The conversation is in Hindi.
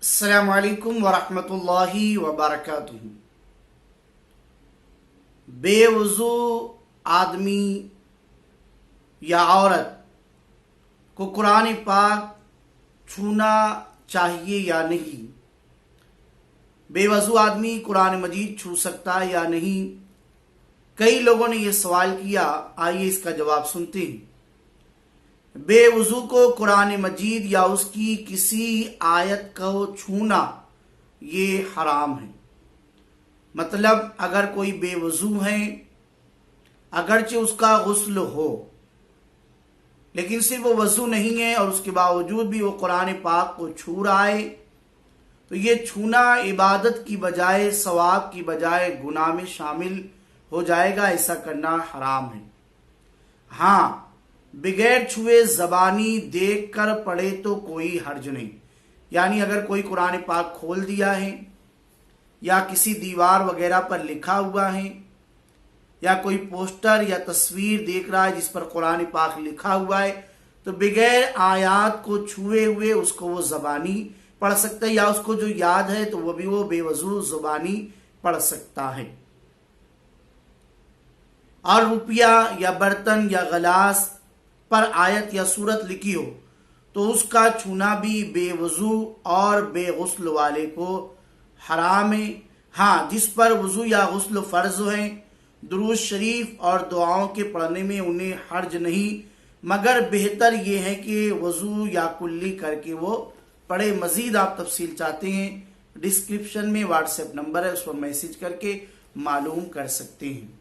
अस्सलामु अलैकुम वरहमतुल्लाहि वबरकातुहू। बेवुज़ू आदमी या औरत को कुरान पाक छूना चाहिए या नहीं? बेवुज़ू आदमी कुरान मजीद छू सकता है या नहीं? कई लोगों ने यह सवाल किया, आइए इसका जवाब सुनते हैं। बेवुज़ू को कुरान मजीद या उसकी किसी आयत को छूना ये हराम है। मतलब अगर कोई बेवुज़ू है, अगरचे उसका गुस्ल हो, लेकिन सिर्फ वो वज़ू नहीं है और उसके बावजूद भी वो कुरान पाक को छू रहा है, तो ये छूना इबादत की बजाय, सवाब की बजाय गुनाह में शामिल हो जाएगा। ऐसा करना हराम है। हाँ, बगैर छुए ज़बानी देख कर पढ़े तो कोई हर्ज नहीं। यानी अगर कोई कुरान पाक खोल दिया है या किसी दीवार वगैरह पर लिखा हुआ है या कोई पोस्टर या तस्वीर देख रहा है जिस पर कुरान पाक लिखा हुआ है, तो बगैर आयात को छुए हुए उसको वो ज़बानी पढ़ सकता है, या उसको जो याद है तो वो भी वो बेवजू ज़बानी पढ़ सकता है। और रुपया या बर्तन या गिलास पर आयत या सूरत लिखी हो तो उसका छूना भी बेवजू और बेगुस्ल वाले को हराम है। हाँ, जिस पर वजू या गुस्ल फर्ज है, दुरूद शरीफ और दुआओं के पढ़ने में उन्हें हर्ज नहीं, मगर बेहतर ये है कि वजू या कुल्ली करके वो पढ़े। मजीद आप तफसील चाहते हैं, डिस्क्रिप्शन में व्हाट्सएप नंबर है, उस पर मैसेज करके मालूम कर सकते हैं।